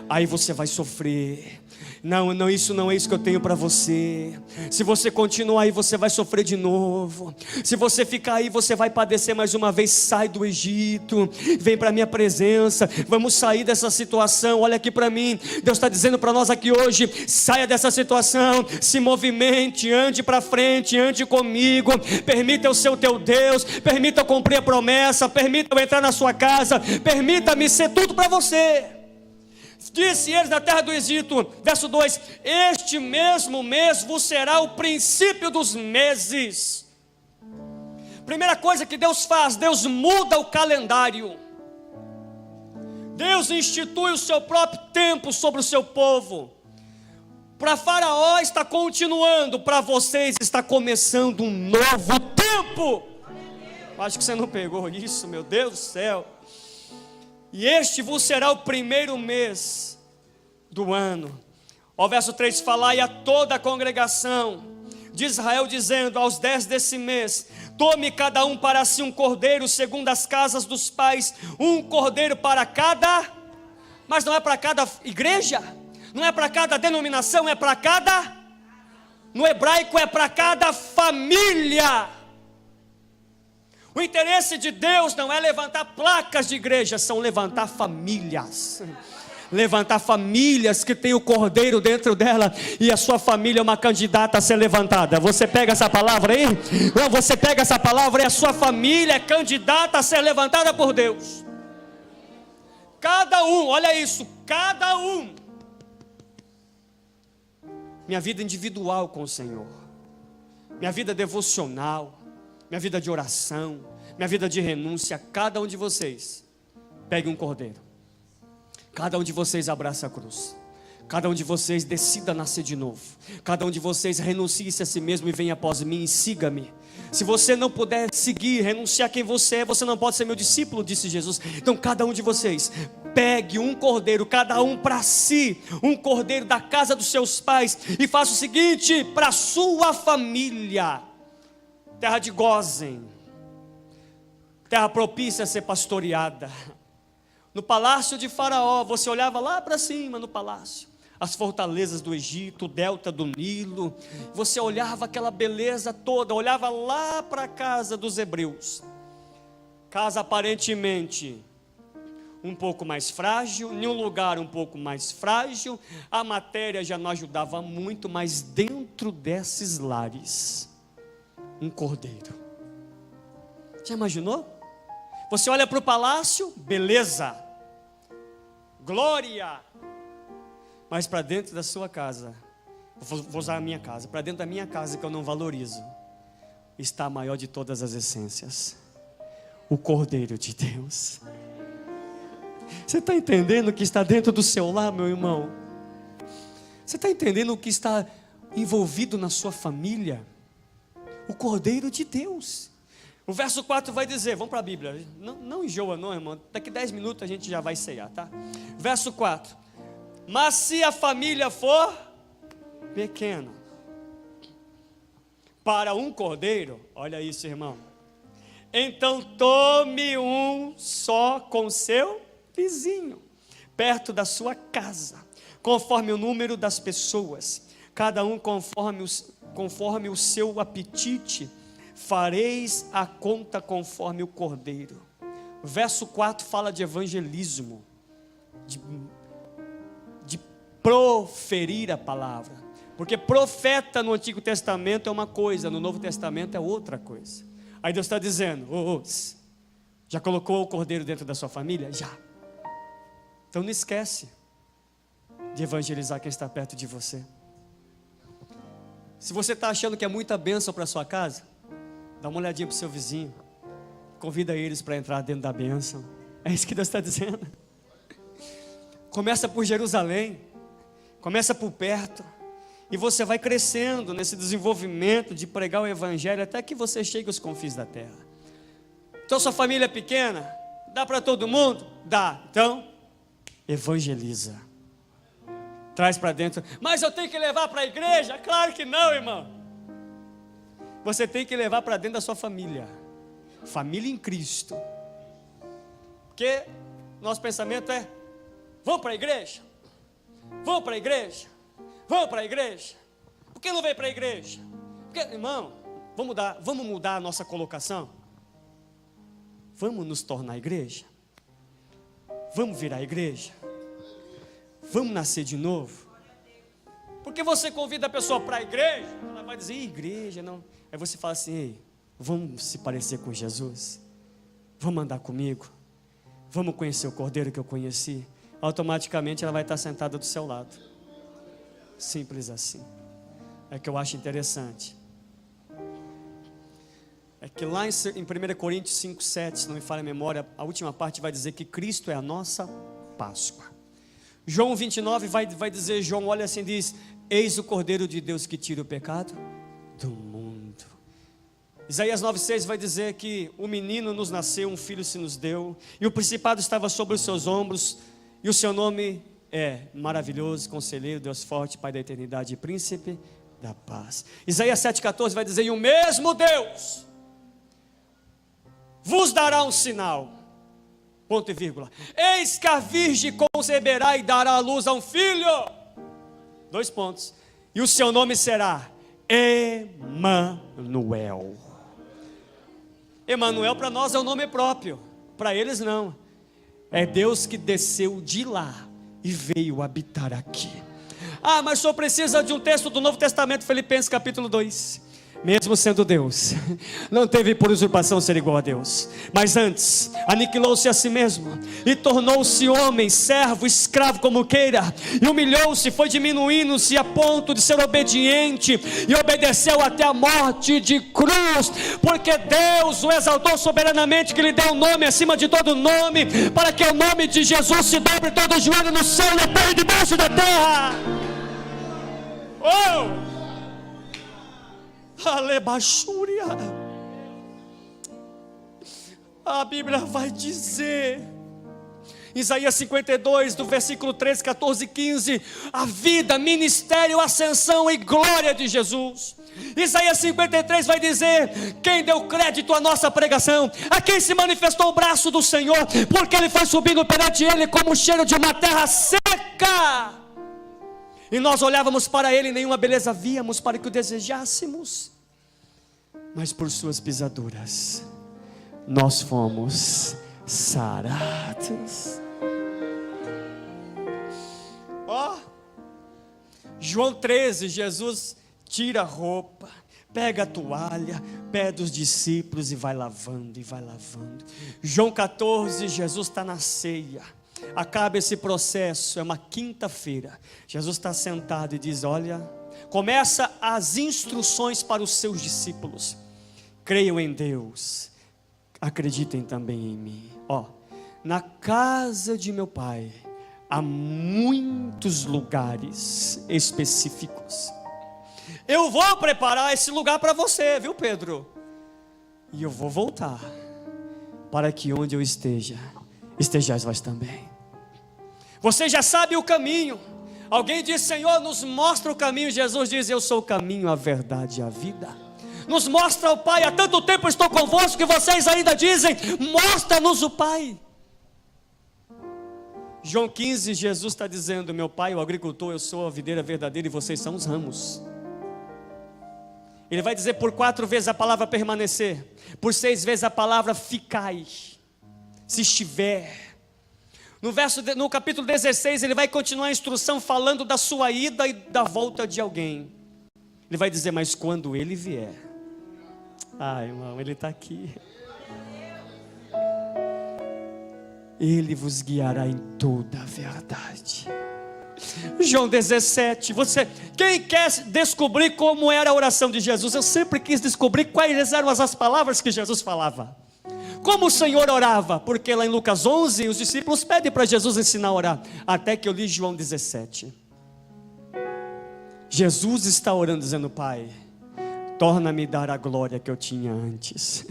[SPEAKER 1] aí você vai sofrer. Não, isso não é isso que eu tenho para você. Se você continuar aí, você vai sofrer de novo. Se você ficar aí, você vai padecer mais uma vez. Sai do Egito, vem para a minha presença. Vamos sair dessa situação. Olha aqui para mim, Deus está dizendo para nós aqui hoje: saia dessa situação, se movimente, ande para frente, ande comigo. Permita eu ser o teu Deus, permita eu cumprir a promessa, permita eu entrar na sua casa, permita-me ser tudo para você. Disse eles na terra do Egito, verso 2: este mesmo mês vos será o princípio dos meses. Primeira coisa que Deus faz, Deus muda o calendário. Deus institui o seu próprio tempo sobre o seu povo. Para Faraó está continuando, para vocês está começando um novo tempo. Acho que você não pegou isso, meu Deus do céu. E este vos será o primeiro mês do ano. O verso 3: falai a toda a congregação, de Israel, dizendo: aos 10 desse mês, tome cada um para si um cordeiro, segundo as casas dos pais, um cordeiro para cada, mas não é para cada igreja, não é para cada denominação, é para cada, no hebraico é para cada família. O interesse de Deus não é levantar placas de igreja, são levantar famílias. Levantar famílias que tem o cordeiro dentro dela, e a sua família é uma candidata a ser levantada. Você pega essa palavra aí? Não, você pega essa palavra e a sua família é candidata a ser levantada por Deus. Cada um, olha isso, cada um. Minha vida individual com o Senhor, minha vida devocional, minha vida de oração, minha vida de renúncia. Cada um de vocês pegue um cordeiro. Cada um de vocês abraça a cruz. Cada um de vocês decida nascer de novo. Cada um de vocês renuncie-se a si mesmo e venha após mim e siga-me. Se você não puder seguir, renunciar a quem você é, você não pode ser meu discípulo, disse Jesus. Então cada um de vocês pegue um cordeiro, cada um para si, um cordeiro da casa dos seus pais, e faça o seguinte para a sua família: terra de Gósen, terra propícia a ser pastoreada. No palácio de Faraó, você olhava lá para cima no palácio, as fortalezas do Egito, o delta do Nilo, você olhava aquela beleza toda, olhava lá para a casa dos hebreus, casa aparentemente um pouco mais frágil, em um lugar um pouco mais frágil, a matéria já não ajudava muito, mas dentro desses lares, um cordeiro. Já imaginou? Você olha para o palácio, beleza, glória, mas para dentro da sua casa, vou usar a minha casa, para dentro da minha casa, que eu não valorizo, está a maior de todas as essências, o Cordeiro de Deus. Você está entendendo o que está dentro do seu lar, meu irmão? Você está entendendo o que está envolvido na sua família? O Cordeiro de Deus. O verso 4 vai dizer, vamos para a Bíblia, não enjoa não, irmão, daqui 10 minutos a gente já vai ceiar, tá? Verso 4, mas se a família for pequena, para um cordeiro, olha isso, irmão, então tome um só com seu vizinho, perto da sua casa, conforme o número das pessoas, cada um conforme o seu apetite, fareis a conta conforme o cordeiro. O verso 4 fala de evangelismo, de proferir a palavra, porque profeta no Antigo Testamento é uma coisa, no Novo Testamento é outra coisa. Aí Deus está dizendo: já colocou o cordeiro dentro da sua família? Já. Então não esquece de evangelizar quem está perto de você. Se você está achando que é muita bênção para a sua casa, dá uma olhadinha para o seu vizinho, convida eles para entrar dentro da bênção. É isso que Deus está dizendo. Começa por Jerusalém, começa por perto, e você vai crescendo nesse desenvolvimento de pregar o Evangelho até que você chegue aos confins da terra. Então sua família é pequena, dá para todo mundo? Dá. Então, evangeliza, traz para dentro. Mas eu tenho que levar para a igreja? Claro que não, irmão. Você tem que levar para dentro da sua família, família em Cristo, porque nosso pensamento é: vamos para a igreja, vamos para a igreja, vamos para a igreja. Por que não vem para a igreja? Porque, irmão, vamos mudar a nossa colocação, vamos nos tornar igreja, vamos virar igreja, vamos nascer de novo. Porque você convida a pessoa para a igreja, ela vai dizer: igreja não. Aí você fala assim: ei, vamos se parecer com Jesus, vamos andar comigo, vamos conhecer o Cordeiro que eu conheci. Automaticamente ela vai estar sentada do seu lado. Simples assim. É que eu acho interessante, é que lá em 1 Coríntios 5:7, se não me falha a memória, a última parte vai dizer que Cristo é a nossa Páscoa. João 29 vai dizer, João olha assim e diz: eis o Cordeiro de Deus que tira o pecado do mundo. Isaías 9:6 vai dizer que o menino nos nasceu, um filho se nos deu, e o principado estava sobre os seus ombros, e o seu nome é Maravilhoso, Conselheiro, Deus Forte, Pai da Eternidade e Príncipe da paz. Isaías 7,14 vai dizer: e o mesmo Deus vos dará um sinal, ponto e vírgula, eis que a virgem conceberá e dará à luz a um filho, 2 pontos, e o seu nome será Emanuel. Emanuel para nós é o nome próprio, para eles não. É Deus que desceu de lá e veio habitar aqui. Ah, mas só precisa de um texto do Novo Testamento, Filipenses capítulo 2. Mesmo sendo Deus, não teve por usurpação ser igual a Deus, mas antes aniquilou-se a si mesmo e tornou-se homem, servo, escravo como queira, e humilhou-se, foi diminuindo-se a ponto de ser obediente, e obedeceu até a morte de cruz, porque Deus o exaltou soberanamente, que lhe deu um nome acima de todo nome, para que o nome de Jesus se dobre todo o joelho no céu, na terra e debaixo da terra. Oh! Alebaxúria. A Bíblia vai dizer, Isaías 52, do versículo 13, 14 e 15, a vida, ministério, ascensão e glória de Jesus. Isaías 53 vai dizer: quem deu crédito à nossa pregação, a quem se manifestou o braço do Senhor, porque ele foi subindo perante ele como o cheiro de uma terra seca, e nós olhávamos para ele e nenhuma beleza víamos para que o desejássemos, mas por suas pisaduras nós fomos sarados. Ó, João 13, Jesus tira a roupa, pega a toalha, pede os discípulos e vai lavando, e vai lavando. João 14, Jesus está na ceia, acaba esse processo, é uma quinta-feira, Jesus está sentado e diz: olha, começa as instruções para os seus discípulos: creiam em Deus, acreditem também em mim. Ó, na casa de meu pai há muitos lugares específicos, eu vou preparar esse lugar para você, viu, Pedro? E eu vou voltar, para que onde eu esteja, estejais vós também. Você já sabe o caminho. Alguém diz: Senhor, nos mostra o caminho. Jesus diz: eu sou o caminho, a verdade e a vida. Nos mostra o Pai. Há tanto tempo estou convosco que vocês ainda dizem: mostra-nos o Pai. João 15, Jesus está dizendo: meu Pai, o agricultor, eu sou a videira verdadeira e vocês são os ramos. Ele vai dizer por 4 vezes a palavra permanecer, por 6 vezes a palavra ficai, se estiver. No capítulo 16 ele vai continuar a instrução falando da sua ida e da volta de alguém. Ele vai dizer: mas quando ele vier, irmão, ele está aqui, ele vos guiará em toda a verdade. João 17, quem quer descobrir como era a oração de Jesus? Eu sempre quis descobrir quais eram as palavras que Jesus falava, como o Senhor orava, porque lá em Lucas 11, os discípulos pedem para Jesus ensinar a orar, até que eu li João 17, Jesus está orando dizendo: Pai, torna-me dar a glória que eu tinha antes.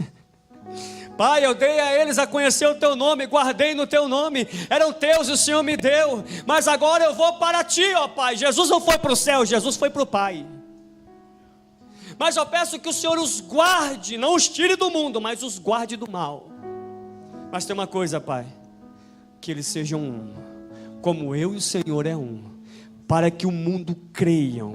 [SPEAKER 1] Pai, eu dei a eles a conhecer o teu nome, guardei no teu nome, eram teus e o Senhor me deu, mas agora eu vou para ti, ó Pai. Jesus não foi para o céu, Jesus foi para o Pai. Mas eu peço que o Senhor os guarde, não os tire do mundo, mas os guarde do mal. Mas tem uma coisa, Pai, que eles sejam um, como eu e o Senhor é um, para que o mundo creiam.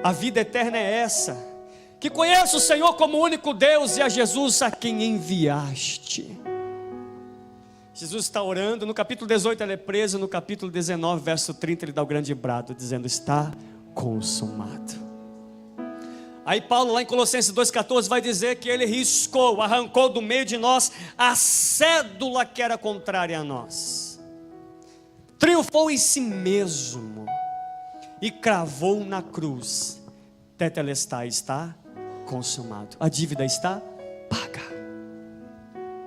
[SPEAKER 1] A vida eterna é essa, que conheça o Senhor como único Deus e a Jesus a quem enviaste. Jesus está orando, no capítulo 18 ele é preso, no capítulo 19, verso 30 ele dá o grande brado, dizendo: está consumado. Aí Paulo lá em Colossenses 2,14 vai dizer que ele riscou, arrancou do meio de nós a cédula que era contrária a nós, triunfou em si mesmo e cravou na cruz: tetelestai, está consumado, a dívida está paga.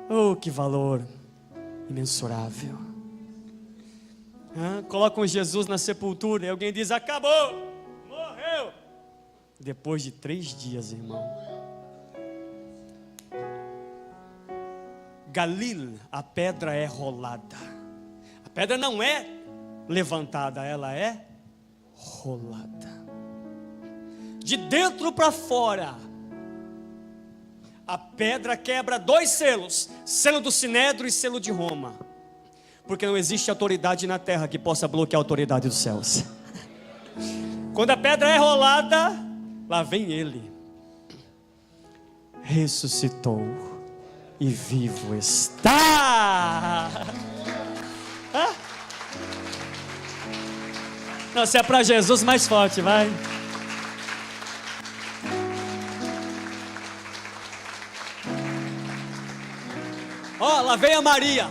[SPEAKER 1] Oh, que valor imensurável. Colocam Jesus na sepultura e alguém diz: acabou, morreu. Depois de 3 dias, irmão, Galil, a pedra é rolada. A pedra não é levantada, ela é rolada. de dentro para fora. A pedra quebra 2 selos, selo do Sinédrio e selo de Roma, porque não existe autoridade na terra que possa bloquear a autoridade dos céus. Quando a pedra é rolada, lá vem ele, ressuscitou e vivo está. Não, se é para Jesus, mais forte, vai. Ó, lá vem a Maria.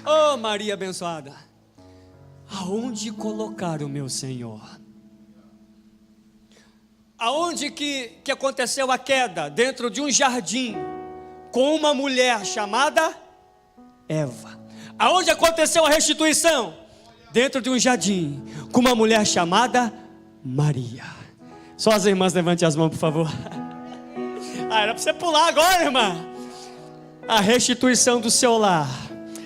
[SPEAKER 1] Oh, Maria abençoada. Aonde colocar o meu Senhor? Aonde que aconteceu a queda? Dentro de um jardim, com uma mulher chamada Eva. Aonde aconteceu a restituição? Dentro de um jardim, com uma mulher chamada Maria. Só as irmãs levantem as mãos, por favor. Era para você pular agora, irmã. A restituição do seu lar.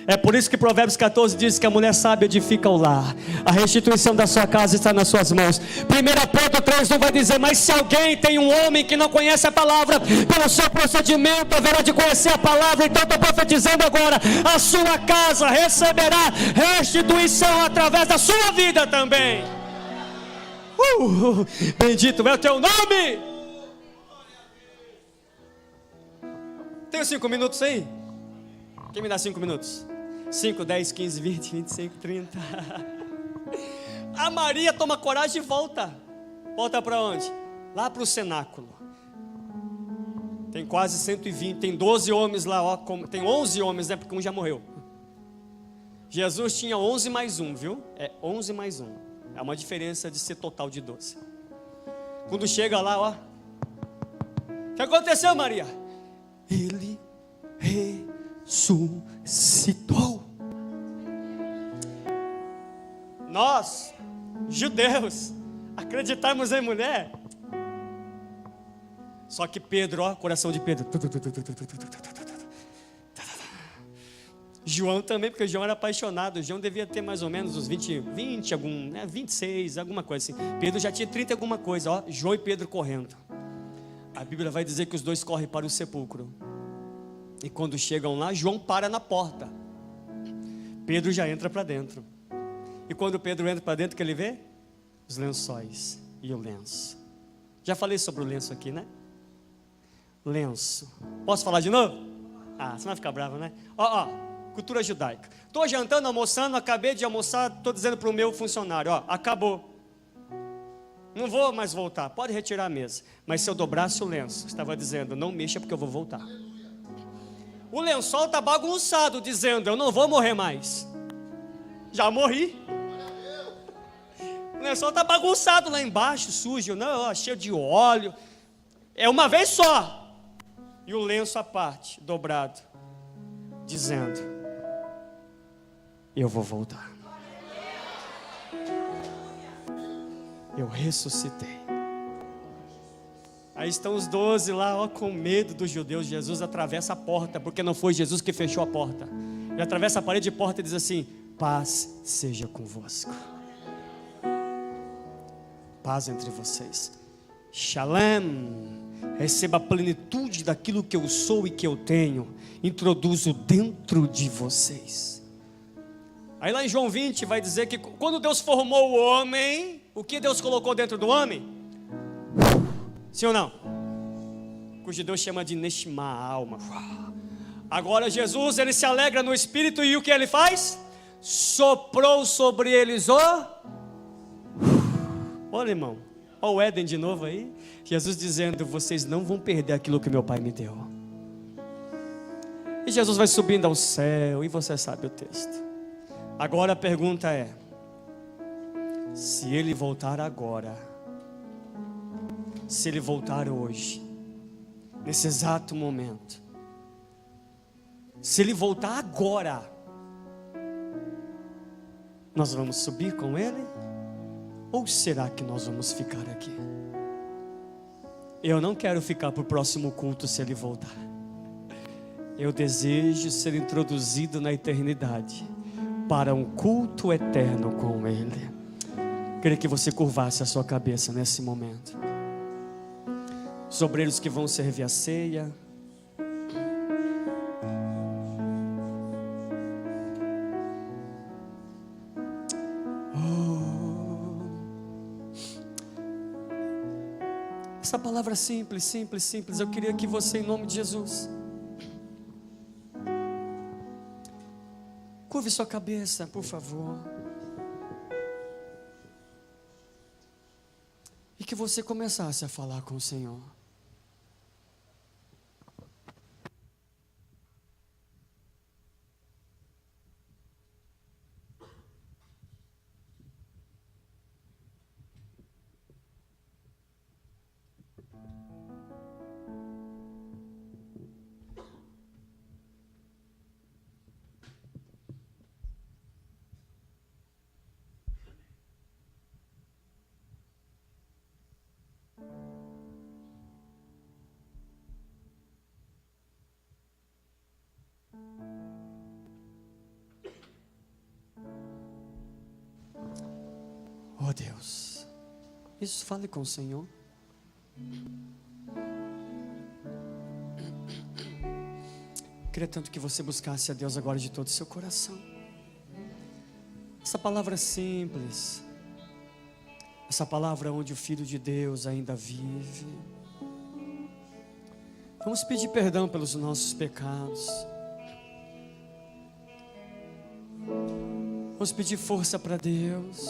[SPEAKER 1] É por isso que Provérbios 14 diz que a mulher sábia edifica o lar. A restituição da sua casa está nas suas mãos. 1 Pedro 3:1 vai dizer: mas se alguém tem um homem que não conhece a palavra, pelo seu procedimento haverá de conhecer a palavra. Então estou profetizando agora: a sua casa receberá restituição através da sua vida também. Bendito é o teu nome. Tenho 5 minutos aí? Quem me dá 5 minutos? 5, 10, 15, 20, 25, 30. A Maria toma coragem e volta. Volta para onde? Lá para o cenáculo. Tem quase 120, tem 12 homens lá, ó, tem 11 homens, né? Porque um já morreu. Jesus tinha 11 mais 1, viu? É 11 mais 1. É uma diferença de ser total de 12. Quando chega lá, ó. O que aconteceu, Maria? Ele ressuscitou. Nós, judeus, acreditamos em mulher. Só que Pedro, ó, coração de Pedro. João também, porque João era apaixonado. João devia ter mais ou menos uns 20 26, alguma coisa assim. Pedro já tinha 30 alguma coisa, ó. João e Pedro correndo. A Bíblia vai dizer que os dois correm para o sepulcro. E quando chegam lá, João para na porta. Pedro já entra para dentro. E quando Pedro entra para dentro, o que ele vê? Os lençóis e o lenço. Já falei sobre o lenço aqui, né? Lenço. Posso falar de novo? Você vai ficar bravo, né? Ó, cultura judaica. Estou jantando, almoçando, acabei de almoçar, estou dizendo para o meu funcionário, ó, acabou. Não vou mais voltar, pode retirar a mesa. Mas se eu dobrasse o lenço, estava dizendo, não mexa porque eu vou voltar. O lençol está bagunçado, dizendo, eu não vou morrer mais. Já morri. O lençol está bagunçado lá embaixo, sujo, não, ó, cheio de óleo. É uma vez só. E o lenço à parte, dobrado, dizendo, eu vou voltar. Eu ressuscitei. Aí estão os 12 lá, ó, com medo dos judeus. Jesus atravessa a porta, porque não foi Jesus que fechou a porta. Ele atravessa a parede de porta e diz assim: paz seja convosco. Paz entre vocês. Shalom. Receba a plenitude daquilo que eu sou e que eu tenho. Introduzo dentro de vocês. Aí lá em João 20 vai dizer que quando Deus formou o homem, o que Deus colocou dentro do homem? Sim ou não? Que os judeus chamam de neshama, alma. Agora Jesus, ele se alegra no Espírito e o que ele faz? Soprou sobre eles Olha, irmão, olha o Éden de novo aí. Jesus dizendo, vocês não vão perder aquilo que meu Pai me deu. E Jesus vai subindo ao céu, e você sabe o texto. Agora a pergunta é, se ele voltar agora, se ele voltar hoje, nesse exato momento, se ele voltar agora, nós vamos subir com ele? Ou será que nós vamos ficar aqui? Eu não quero ficar para o próximo culto se ele voltar. Eu desejo ser introduzido na eternidade para um culto eterno com ele. Queria que você curvasse a sua cabeça nesse momento. os obreiros que vão servir a ceia. Essa palavra simples, simples, simples. Eu queria que você, em nome de Jesus, curve sua cabeça, por favor. E que você começasse a falar com o Senhor. Oh Deus, isso, fale com o Senhor. Queria tanto que você buscasse a Deus agora de todo o seu coração. Essa palavra simples, essa palavra onde o Filho de Deus ainda vive. Vamos pedir perdão pelos nossos pecados. Vamos pedir força para Deus.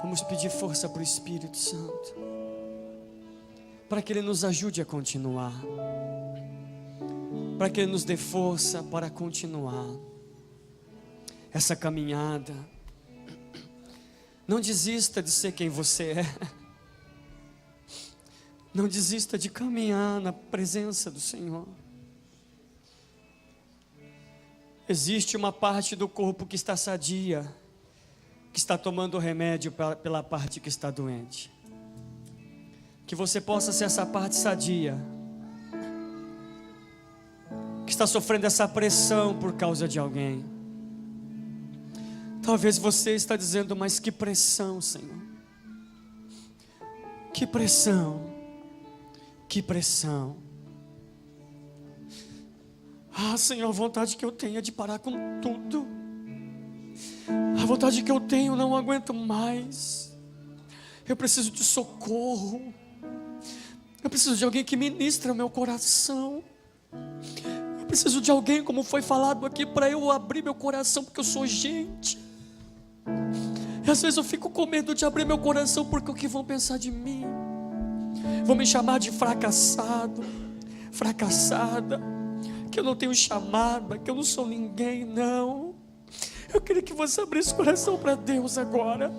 [SPEAKER 1] Vamos pedir força para o Espírito Santo, para que Ele nos ajude a continuar, para que Ele nos dê força para continuar essa caminhada. Não desista de ser quem você é. Não desista de caminhar na presença do Senhor. Existe uma parte do corpo que está sadia, que está tomando remédio pela parte que está doente. Que você possa ser essa parte sadia, que está sofrendo essa pressão por causa de alguém. Talvez você está dizendo, mas que pressão, Senhor. Que pressão. Que pressão. Ah, Senhor, a vontade que eu tenho é de parar com tudo. A vontade que eu tenho, não aguento mais. Eu preciso de socorro. Eu preciso de alguém que ministre o meu coração. Eu preciso de alguém, como foi falado aqui, para eu abrir meu coração, porque eu sou gente. E às vezes eu fico com medo de abrir meu coração, porque o que vão pensar de mim? Vão me chamar de fracassado, fracassada, que eu não tenho chamada, que eu não sou ninguém, não. Eu queria que você abrisse o coração para Deus agora.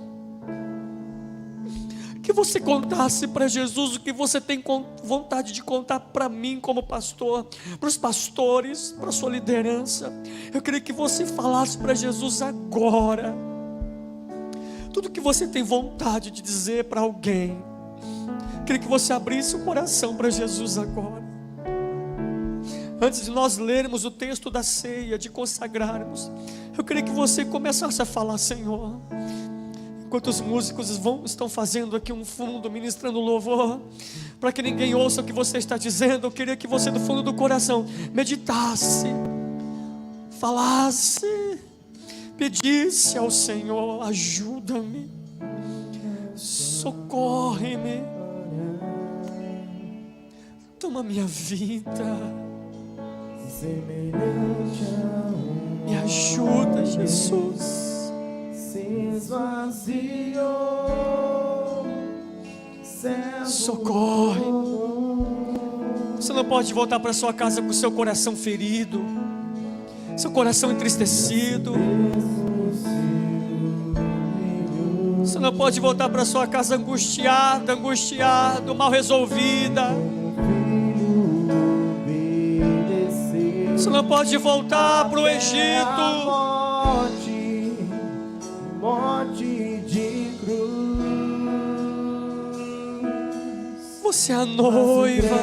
[SPEAKER 1] Que você contasse para Jesus o que você tem vontade de contar para mim como pastor, para os pastores, para a sua liderança. Eu queria que você falasse para Jesus agora tudo que você tem vontade de dizer para alguém. Eu queria que você abrisse o coração para Jesus agora. Antes de nós lermos o texto da ceia, de consagrarmos, eu queria que você começasse a falar, Senhor. Enquanto os músicos estão fazendo aqui um fundo, ministrando louvor, para que ninguém ouça o que você está dizendo, eu queria que você do fundo do coração meditasse, falasse, pedisse ao Senhor, ajuda-me, socorre-me, toma minha vida, me ajuda, Jesus. Socorre. Você não pode voltar para sua casa com seu coração ferido, seu coração entristecido. Você não pode voltar para sua casa angustiado, mal resolvida. Você não pode voltar para o Egito. Morte de cruz. Você é a noiva.